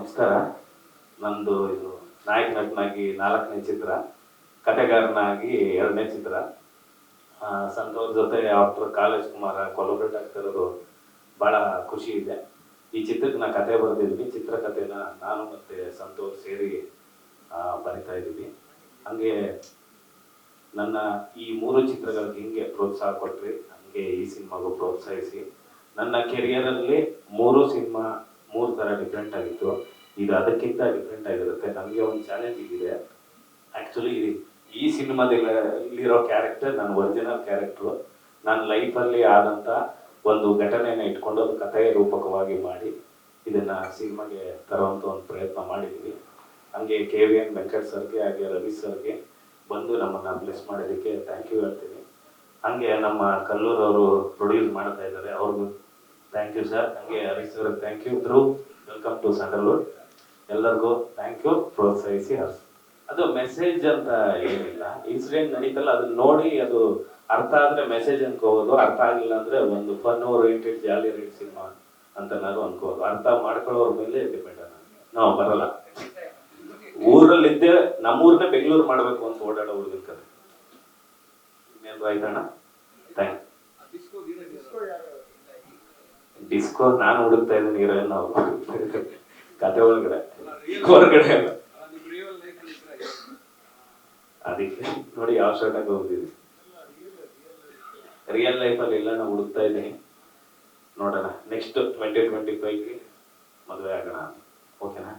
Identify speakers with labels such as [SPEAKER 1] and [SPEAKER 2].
[SPEAKER 1] ನಮಸ್ಕಾರ. ನಂದು ಇದು ನಾಯಕ ನಟನಾಗಿ 4ನೇ ಚಿತ್ರ, ಕಥೆಗಾರನಾಗಿ 2ನೇ ಚಿತ್ರ. ಸಂತೋಷ್ ಜೊತೆ ಆಫ್ಟರ್ ಕಾಲೇಜ್ ಕುಮಾರ ಕೊಲಬ್ರೇಟ್ ಆಗ್ತಿರೋದು ಭಾಳ ಖುಷಿ ಇದೆ. ಈ ಚಿತ್ರಕ್ಕೆ ನಾನು ಕತೆ ಬರೆದಿದ್ದೀನಿ. ಚಿತ್ರಕಥೆನ ನಾನು ಮತ್ತು ಸಂತೋಷ್ ಸೇರಿ ಬರಿತಾ ಇದ್ದೀವಿ. ಹಾಗೆ ನನ್ನ ಈ 3 ಚಿತ್ರಗಳಿಗೆ ಹಿಂಗೆ ಪ್ರೋತ್ಸಾಹ ಕೊಟ್ಟರೆ ಹಂಗೆ ಈ ಸಿನಿಮಾಗೂ ಪ್ರೋತ್ಸಾಹಿಸಿ. ನನ್ನ ಕೆರಿಯರಲ್ಲಿ 3 ಸಿನಿಮಾ 3 ಥರ ಡಿಫ್ರೆಂಟ್ ಆಗಿತ್ತು. ಇದು ಅದಕ್ಕಿಂತ ಡಿಫ್ರೆಂಟ್ ಆಗಿರುತ್ತೆ. ನಮಗೆ ಒಂದು ಚಾಲೆಂಜ್ ಇದೆ. ಆ್ಯಕ್ಚುಲಿ ಈ ಸಿನಿಮಾದಲ್ಲಿರೋ ಕ್ಯಾರೆಕ್ಟರ್ ನನ್ನ ಒರಿಜಿನಲ್ ಕ್ಯಾರೆಕ್ಟ್ರು. ನನ್ನ ಲೈಫಲ್ಲಿ ಆದಂಥ ಒಂದು ಘಟನೆಯನ್ನು ಇಟ್ಕೊಂಡು ಅದು ಕಥೆಯ ರೂಪಕವಾಗಿ ಮಾಡಿ ಇದನ್ನು ಸಿನಿಮಾಗೆ ತರುವಂಥ ಒಂದು ಪ್ರಯತ್ನ ಮಾಡಿದ್ದೀವಿ. ಹಂಗೆ KVN ವೆಂಕಟ್ ಸರ್ಗೆ ಹಾಗೆ ರವಿ ಸರ್ಗೆ ಬಂದು ನಮ್ಮನ್ನು ಬ್ಲೆಸ್ ಮಾಡೋದಕ್ಕೆ ಥ್ಯಾಂಕ್ ಯು ಹೇಳ್ತೀನಿ. ಹಾಗೆ ನಮ್ಮ ಕಲ್ಲೂರವರು ಪ್ರೊಡ್ಯೂಸ್ ಮಾಡ್ತಾ ಇದ್ದಾರೆ, ಅವ್ರಿಗೂ ಥ್ಯಾಂಕ್ ಯು ಸರ್. ಹಾಗೆ Harish sir thank you. Welcome to Sandalwood. ಎಲ್ಲರಿಗೂ ಥ್ಯಾಂಕ್ ಯು. ಪ್ರೋತ್ಸಾಹಿಸಿ ಹರ್ಸ್. ಅದು ಮೆಸೇಜ್ ಅಂತ ಏನಿಲ್ಲ, ಇನ್ಸಿಡೆಂಟ್ ನಡೀತಲ್ಲ ಅದನ್ನ ನೋಡಿ ಅದು ಅರ್ಥ ಆದರೆ ಮೆಸೇಜ್ ಅನ್ಕೋಬೋದು, ಅರ್ಥ ಆಗಿಲ್ಲ ಅಂದರೆ ಒಂದು fun oriented jolly ride cinema ಅಂತ ನಾನು ಅನ್ಕೋಬೋದು. ಅರ್ಥ ಮಾಡ್ಕೊಳ್ಳೋರ ಮೇಲೆ ಡಿಪೆಂಡ್ ನಾವು ಬರಲ್ಲ. ಊರಲ್ಲಿದ್ದೆ ನಮ್ಮೂರನ್ನೇ ಬೆಂಗಳೂರು ಮಾಡಬೇಕು ಅಂತ ಓಡಾಡೋ ಹುಡುಗನ ಕತೆ. ಇನ್ನೇನು ಆಯ್ತಣ್ಣ? ಥ್ಯಾಂಕ್ ಡಿಸ್ಕೋ ನಾನು ಹುಡುಕ್ತಾ ಇದ್ದೀನಿ, ಹೀರೋಯಿನ್ ನಾವು ಕತೆ ಹೊರಗಡೆ ಅಲ್ಲ. ಅದಕ್ಕೆ ನೋಡಿ ಯಾವ ಶಾರ್ಟಾಗಿ ಹೋಗ್ತಿದ್ವಿ. ರಿಯಲ್ ಲೈಫಲ್ಲಿ ಎಲ್ಲ ನಾವು ಹುಡುಕ್ತಾ ಇದ್ದೀನಿ. ನೋಡೋಣ ನೆಕ್ಸ್ಟ್ 2025ಗೆ ಮದುವೆ ಆಗೋಣ. ಓಕೆನಾ?